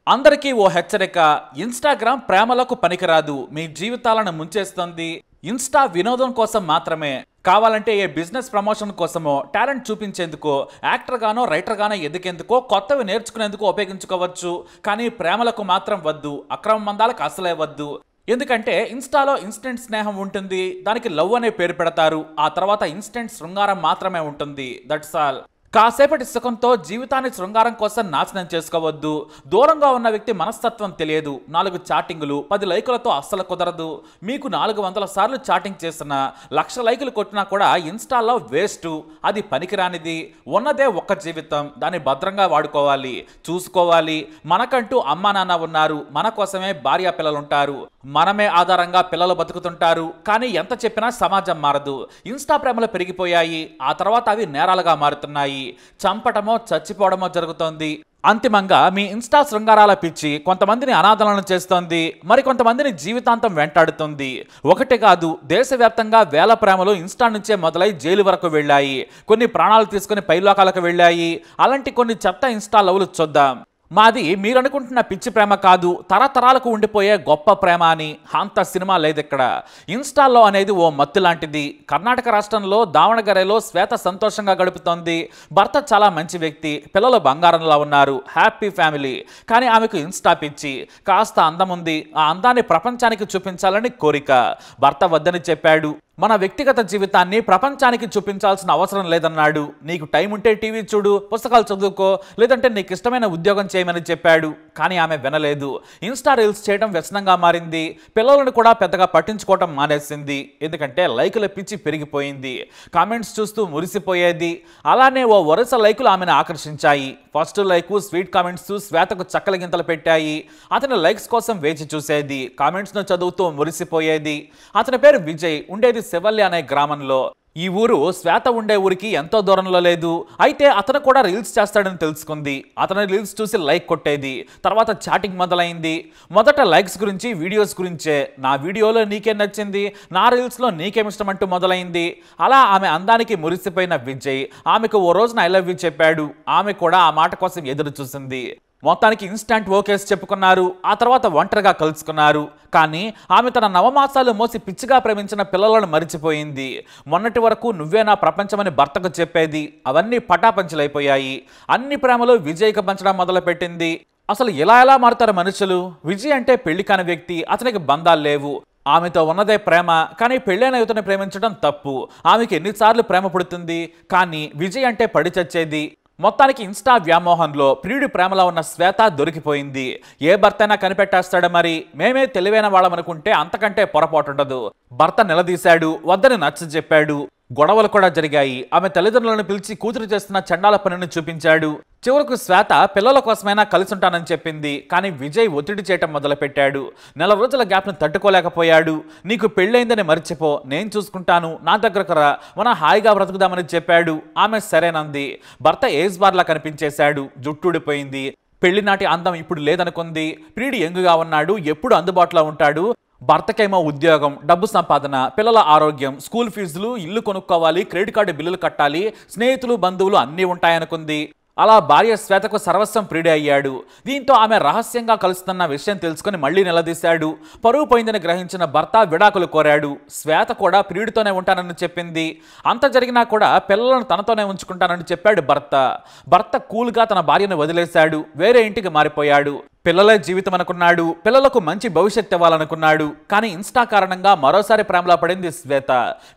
అందరికీ ఓ హెచ్చరిక. ఇన్‌స్టాగ్రామ్ ప్రేమలకు పనికిరాదు. మీ జీవితాలను ముంచేస్తుంది. ఇన్‌స్టా వినోదం కోసం మాత్రమే. కావాలంటే ఏ బిజినెస్ ప్రమోషన్ కోసమో, టాలెంట్ చూపించేందుకో, యాక్టర్ గానో రైటర్ గానో ఎదిగేందుకో, కొత్తవి నేర్చుకునేందుకు ఉపయోగించుకోవచ్చు. కానీ ప్రేమలకు మాత్రం వద్దు. అక్రమ బంధాలకు అసలే వద్దు. ఎందుకంటే ఇన్‌స్టాలో ఇన్స్టెంట్ స్నేహం ఉంటుంది. దానికి లవ్ అనే పేరు పెడతారు. ఆ తర్వాత ఇన్స్టెంట్ శృంగారం మాత్రమే ఉంటుంది. That's all. కాసేపటి సుఖంతో జీవితాన్ని శృంగారం కోసం నాశనం చేసుకోవద్దు. దూరంగా ఉన్న వ్యక్తి మనస్తత్వం తెలియదు. 4 చాటింగులు 10 లైకులతో అస్సలు కుదరదు. మీకు 400 సార్లు చాటింగ్ చేసినా, 1,00,000 లైకులు కొట్టినా కూడా ఇన్‌స్టాలో వేస్ట్. అది పనికిరానిది. ఉన్నదే ఒక్క జీవితం. దాన్ని భద్రంగా వాడుకోవాలి, చూసుకోవాలి. మనకంటూ అమ్మా నాన్న ఉన్నారు. మన కోసమే భార్య పిల్లలుంటారు. మనమే ఆధారంగా పిల్లలు బతుకుతుంటారు. కానీ ఎంత చెప్పినా సమాజం మారదు. ఇన్‌స్టా ప్రేమలు పెరిగిపోయాయి. ఆ తర్వాత అవి నేరాలుగా మారుతున్నాయి. చంపటమో చచ్చిపోవడమో జరుగుతోంది. అంతిమంగా మీ ఇన్‌స్టా శృంగారాల పిచ్చి కొంతమందిని అనాథలను చేస్తోంది. మరికొంతమందిని జీవితాంతం వెంటాడుతుంది. ఒకటి కాదు, దేశవ్యాప్తంగా వేల ప్రేమలు ఇన్‌స్టా నుంచే మొదలై జైలు వరకు వెళ్ళాయి. కొన్ని ప్రాణాలు తీసుకుని పైలోకాలకు వెళ్ళాయి. అలాంటి కొన్ని చెత్త ఇన్‌స్టా లవ్లు చూద్దాం. మాది మీరనుకుంటున్న పిచ్చి ప్రేమ కాదు, తరతరాలకు ఉండిపోయే గొప్ప ప్రేమ అని. అంత సినిమా లేదు ఇక్కడ. ఇన్‌స్టాలో అనేది ఓ మత్తు లాంటిది. కర్ణాటక రాష్ట్రంలో దావణగెరెలో శ్వేత సంతోషంగా గడుపుతోంది. భర్త చాలా మంచి వ్యక్తి, పిల్లలు బంగారంలా ఉన్నారు, హ్యాపీ ఫ్యామిలీ. కానీ ఆమెకు ఇన్‌స్టా పిచ్చి. కాస్త అందం ఉంది. ఆ అందాన్ని ప్రపంచానికి చూపించాలని కోరిక. భర్త వద్దని చెప్పాడు. మన వ్యక్తిగత జీవితాన్ని ప్రపంచానికి చూపించాల్సిన అవసరం లేదన్నాడు. నీకు టైం ఉంటే టీవీ చూడు, పుస్తకాలు చదువుకో, లేదంటే నీకు ఇష్టమైన ఉద్యోగం చేయమని చెప్పాడు. కానీ ఆమె వినలేదు. ఇన్‌స్టా రీల్స్ చేయడం వ్యసనంగా మారింది. పిల్లలను కూడా పెద్దగా పట్టించుకోవడం మానేసింది. ఎందుకంటే లైకుల పిచ్చి పెరిగిపోయింది. కామెంట్స్ చూస్తూ మురిసిపోయేది. అలానే ఓ వరుస లైకులు ఆమెను ఆకర్షించాయి. ఫస్ట్ లైకు స్వీట్ కామెంట్స్ శ్వేతకు చక్కల గింతలు పెట్టాయి. అతని లైక్స్ కోసం వేచి చూసేది. కామెంట్స్ను చదువుతూ మురిసిపోయేది. అతని పేరు విజయ్. ఉండేది శివల్లి అనే గ్రామంలో. ఈ ఊరు శ్వేత ఉండే ఊరికి ఎంతో దూరంలో లేదు. అయితే అతను కూడా రీల్స్ చేస్తాడని తెలుసుకుంది. అతని రీల్స్ చూసి లైక్ కొట్టేది. తర్వాత చాటింగ్ మొదలైంది. మొదట లైక్స్ గురించి, వీడియోస్ గురించే. నా వీడియోలో నీకేం నచ్చింది, నా రీల్స్లో నీకేమిష్టం అంటూ మొదలైంది. అలా ఆమె అందానికి మురిసిపోయిన విజయ్ ఆమెకు ఓ రోజున ఐ లవ్ యూ చెప్పాడు. ఆమె కూడా ఆ మాట కోసం ఎదురు చూసింది. మొత్తానికి ఇన్స్టాంట్ ఓకేస్ చెప్పుకున్నారు. ఆ తర్వాత ఒంటరిగా కలుసుకున్నారు. కానీ ఆమె తన నవమాసాలు మోసి పిచ్చిగా ప్రేమించిన పిల్లలను మరిచిపోయింది. మొన్నటి వరకు నువ్వే నా ప్రపంచమని భర్తకు చెప్పేది. అవన్నీ పటాపంచలైపోయాయి. అన్ని ప్రేమలు విజయ్కి పంచడం మొదలుపెట్టింది. అసలు ఎలా మారుతారు మనుషులు? విజయ్ అంటే పెళ్లి కాని వ్యక్తి. అతనికి బంధాలు లేవు. ఆమెతో ఉన్నదే ప్రేమ. కానీ పెళ్ళైన యువతని ప్రేమించడం తప్పు. ఆమెకి ఎన్నిసార్లు ప్రేమ పుడుతుంది. కానీ విజయ్ అంటే పడి చచ్చేది. మొత్తానికి ఇన్‌స్టా వ్యామోహంలో ప్రియుడి ప్రేమలో ఉన్న శ్వేత దొరికిపోయింది. ఏ భర్తైనా కనిపెట్టేస్తాడు మరి. మేమే తెలివైన వాళ్ళమనుకుంటే అంతకంటే పొరపాటుండదు. భర్త నిలదీశాడు. వద్దని నచ్చజెప్పాడు. గొడవలు కూడా జరిగాయి. ఆమె తల్లిదండ్రులను పిలిచి కూతురు చేస్తున్న చండాల పనిని చూపించాడు. చివరకు శ్వేత పిల్లల కోసమైనా కలిసి ఉంటానని చెప్పింది. కానీ విజయ్ ఒత్తిడి చేయటం మొదలుపెట్టాడు. నెల రోజుల గ్యాప్ను తట్టుకోలేకపోయాడు. నీకు పెళ్ళైందని మర్చిపో, నేను చూసుకుంటాను, నా దగ్గరకు రా, మనం హాయిగా బ్రతుకుదామని చెప్పాడు. ఆమె సరేనంది. భర్త ఏజ్ బార్లా కనిపించేశాడు. జుట్టుడిపోయింది. పెళ్లినాటి అందం ఇప్పుడు లేదనుకుంది. ప్రియుడు యంగుగా ఉన్నాడు. ఎప్పుడు అందుబాటులో ఉంటాడు. భర్తకేమో ఉద్యోగం, డబ్బు సంపాదన, పిల్లల ఆరోగ్యం, స్కూల్ ఫీజులు, ఇల్లు కొనుక్కోవాలి, క్రెడిట్ కార్డు బిల్లులు కట్టాలి, స్నేహితులు బంధువులు అన్నీ ఉంటాయనుకుంది. అలా భార్య శ్వేతకు సర్వస్వం ప్రియుడే అయ్యాడు. దీంతో ఆమె రహస్యంగా కలుస్తున్న విషయం తెలుసుకుని మళ్లీ నిలదీశాడు. పరువు పోయిందని గ్రహించిన భర్త విడాకులు కోరాడు. శ్వేత కూడా ప్రియుడితోనే ఉంటానని చెప్పింది. అంత జరిగినా కూడా పిల్లలను తనతోనే ఉంచుకుంటానని చెప్పాడు భర్త. భర్త కూల్గా తన భార్యను వదిలేశాడు. వేరే ఇంటికి మారిపోయాడు. పిల్లలే జీవితం అనుకున్నాడు. పిల్లలకు మంచి భవిష్యత్తు ఇవ్వాలనుకున్నాడు. కానీ ఇన్‌స్టా కారణంగా మరోసారి ప్రేమలో పడింది శ్వేత.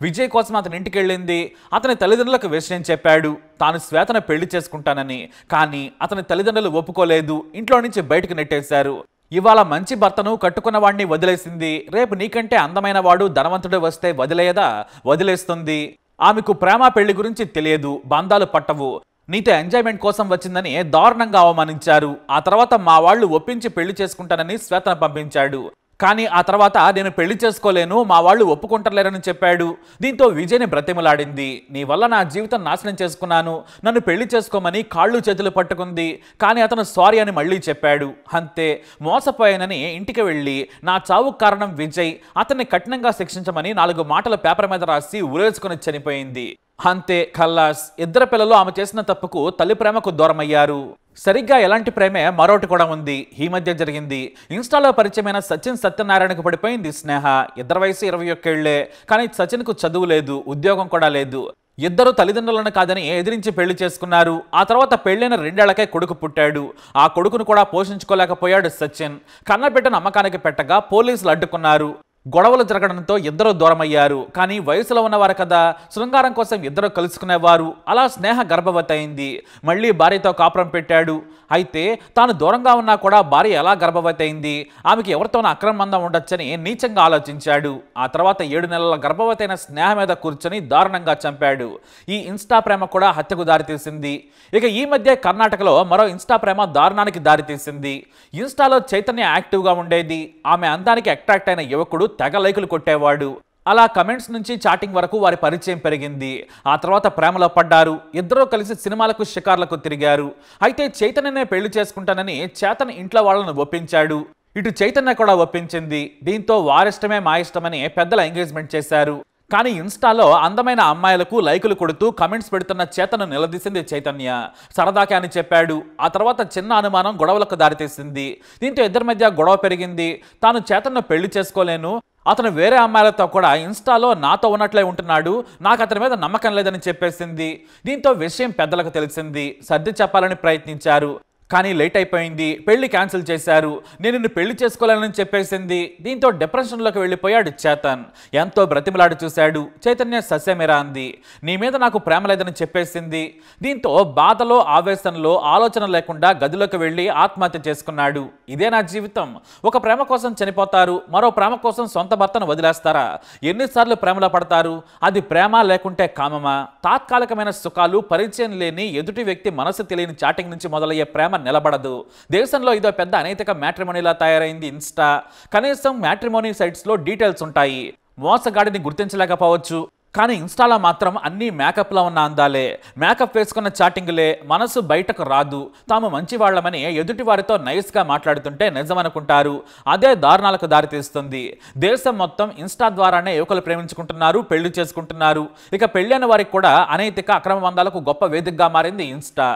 విజయ్ కోసం అతని ఇంటికి వెళ్ళింది. అతని తల్లిదండ్రులకు విషయం చెప్పాడు. తాను శ్వేతను పెళ్లి చేసుకుంటానని. కానీ అతని తల్లిదండ్రులు ఒప్పుకోలేదు. ఇంట్లో నుంచి బయటకు నెట్టేశారు. ఇవాళ మంచి భర్తను కట్టుకున్న వాడిని వదిలేసింది. రేపు నీకంటే అందమైన వాడు, ధనవంతుడు వస్తే వదిలేయదా? వదిలేస్తుంది. ఆమెకు ప్రేమ పెళ్లి గురించి తెలియదు. బంధాలు పట్టవు. నీతో ఎంజాయ్మెంట్ కోసం వచ్చిందని దారుణంగా అవమానించారు. ఆ తర్వాత మా వాళ్ళు ఒప్పించి పెళ్లి చేసుకుంటానని శ్వేతను పంపించాడు. కానీ ఆ తర్వాత నేను పెళ్లి చేసుకోలేను, మా వాళ్ళు ఒప్పుకుంటలేరని చెప్పాడు. దీంతో విజయ్ని బ్రతిమలాడింది. నీ వల్ల నా జీవితం నాశనం చేసుకున్నాను, నన్ను పెళ్లి చేసుకోమని కాళ్ళు చేతులు పట్టుకుంది. కానీ అతను సారీ అని మళ్ళీ చెప్పాడు. అంతే, మోసపోయానని ఇంటికి వెళ్ళి నా చావుకు కారణం విజయ్, అతన్ని కఠినంగా శిక్షించమని 4 మాటల పేపర్ మీద రాసి ఉరేసుకుని చనిపోయింది. అంతే, ఖల్లాస్. ఇద్దరు పిల్లలు ఆమె చేసిన తప్పుకు తల్లి ప్రేమకు దూరమయ్యారు. సరిగ్గా ఎలాంటి ప్రేమే మరొకటి కూడా ఉంది. ఈ మధ్య జరిగింది. ఇన్స్టాలో పరిచయమైన సచిన్ సత్యనారాయణకు పడిపోయింది స్నేహ. ఇద్దరు వయసు 21 ఏళ్లే. కానీ సచిన్కు చదువు లేదు, ఉద్యోగం కూడా లేదు. ఇద్దరు తల్లిదండ్రులను కాదని ఎదిరించి పెళ్లి చేసుకున్నారు. ఆ తర్వాత పెళ్లైన 2 ఏళ్లకే కొడుకు పుట్టాడు. ఆ కొడుకును కూడా పోషించుకోలేకపోయాడు సచిన్. కన్నబిడ్డను అమ్మకానికి పెట్టగా పోలీసులు అడ్డుకున్నారు. గొడవలు జరగడంతో ఇద్దరు దూరమయ్యారు. కానీ వయసులో ఉన్నవారు కదా, శృంగారం కోసం ఇద్దరు కలుసుకునేవారు. అలా స్నేహ గర్భవతి అయింది. మళ్ళీ భార్యతో కాపురం పెట్టాడు. అయితే తాను దూరంగా ఉన్నా కూడా భార్య ఎలా గర్భవతి అయింది, ఆమెకి ఎవరితోనో అక్రమ బంధం ఉండొచ్చని నీచంగా ఆలోచించాడు. ఆ తర్వాత 7 నెలల గర్భవతి అయిన స్నేహ మీద కూర్చొని దారుణంగా చంపాడు. ఈ ఇన్స్టా ప్రేమ కూడా హత్యకు దారితీసింది. ఇక ఈ మధ్య కర్ణాటకలో మరో ఇన్స్టా ప్రేమ దారుణానికి దారితీసింది. ఇన్స్టాలో చైతన్య యాక్టివ్గా ఉండేది. ఆమె అందానికి అట్రాక్ట్ అయిన యువకుడు తెగ లైకులు కొట్టేవాడు. అలా కమెంట్స్ నుంచి చాటింగ్ వరకు వారి పరిచయం పెరిగింది. ఆ తర్వాత ప్రేమలో పడ్డారు. ఇద్దరూ కలిసి సినిమాలకు షికార్లకు తిరిగారు. అయితే చైతన్యనే పెళ్లి చేసుకుంటానని చేతన్ ఇంట్లో వాళ్ళను ఒప్పించాడు. ఇటు చైతన్య కూడా ఒప్పించింది. దీంతో వారిష్టమే మా ఇష్టమని పెద్దల ఎంగేజ్మెంట్ చేశారు. కానీ ఇన్స్టాలో అందమైన అమ్మాయిలకు లైకులు కొడుతూ కమెంట్స్ పెడుతున్న చేతను నిలదీసింది చైతన్య. సరదాకే అని చెప్పాడు. ఆ తర్వాత చిన్న అనుమానం గొడవలకు దారితీసింది. దీంతో ఇద్దరి మధ్య గొడవ పెరిగింది. తాను చేతన్ను పెళ్లి చేసుకోలేను, అతను వేరే అమ్మాయిలతో కూడా ఇన్స్టాలో నాతో ఉన్నట్లే ఉంటున్నాడు, నాకు అతని మీద నమ్మకం లేదని చెప్పేసింది. దీంతో విషయం పెద్దలకు తెలిసింది. సర్ది చెప్పాలని ప్రయత్నించారు. కానీ లేట్ అయిపోయింది. పెళ్లి క్యాన్సిల్ చేశారు. నేను నిన్ను పెళ్లి చేసుకోలేనని చెప్పేసింది. దీంతో డిప్రెషన్లోకి వెళ్ళిపోయాడు చేతన్. ఎంతో బ్రతిమలాడి చూశాడు. చైతన్య సస్యమేరా అంది. నీ మీద నాకు ప్రేమ లేదని చెప్పేసింది. దీంతో బాధలో ఆవేశంలో ఆలోచన లేకుండా గదిలోకి వెళ్ళి ఆత్మహత్య చేసుకున్నాడు. ఇదే నా జీవితం. ఒక ప్రేమ కోసం చనిపోతారు, మరో ప్రేమ కోసం సొంత భర్తను వదిలేస్తారా? ఎన్నిసార్లు ప్రేమలో పడతారు? అది ప్రేమ లేకుంటే కామమా? తాత్కాలికమైన సుఖాలు, పరిచయం లేని ఎదుటి వ్యక్తి మనసు తెలియని చాటింగ్ నుంచి మొదలయ్యే ప్రేమ నిలబడదు. దేశంలో ఇదో పెద్ద అనైతిక మ్యాట్రిమోనీలా తయారైంది ఇన్స్టా. కనీసం మ్యాట్రిమోనీ సైట్స్లో డీటెయిల్స్ ఉంటాయి. మోసగాడిని గుర్తించలేకపోవచ్చు. కానీ ఇన్స్టాలో మాత్రం అన్నీ మేకప్లో ఉన్న అందాలే. మేకప్ వేసుకున్న చాటింగ్లే. మనసు బయటకు రాదు. తాము మంచి వాళ్ళమని ఎదుటి వారితో నైస్గా మాట్లాడుతుంటే నిజమనుకుంటారు. అదే దారుణాలకు దారితీస్తుంది. దేశం మొత్తం ఇన్స్టా ద్వారానే యువకులు ప్రేమించుకుంటున్నారు, పెళ్లి చేసుకుంటున్నారు. ఇక పెళ్ళైన వారికి కూడా అనైతిక అక్రమ బంధాలకు గొప్ప వేదికగా మారింది ఇన్స్టా.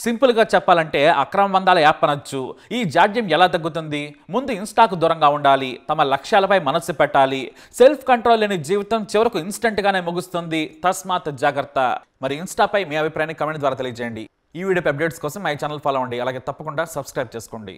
సింపుల్గా చెప్పాలంటే అక్రమ బంధాల యాప్ అనొచ్చు. ఈ జాడ్యం ఎలా తగ్గుతుంది? ముందు ఇన్స్టాకు దూరంగా ఉండాలి. తమ లక్ష్యాలపై మనస్సు పెట్టాలి. సెల్ఫ్ కంట్రోల్ లేని జీవితం చివరకు ఇన్స్టెంట్గానే ముగుస్తుంది. తస్మాత్ జాగ్రత్త. మరి ఇన్స్టాపై మీ అభిప్రాయాన్ని కమెంట్ ద్వారా తెలియజేయండి. ఈ వీడియో అప్డేట్స్ కోసం మై ఛానల్ ఫాలో అవ్వండి. అలాగే తప్పకుండా సబ్స్క్రైబ్ చేసుకోండి.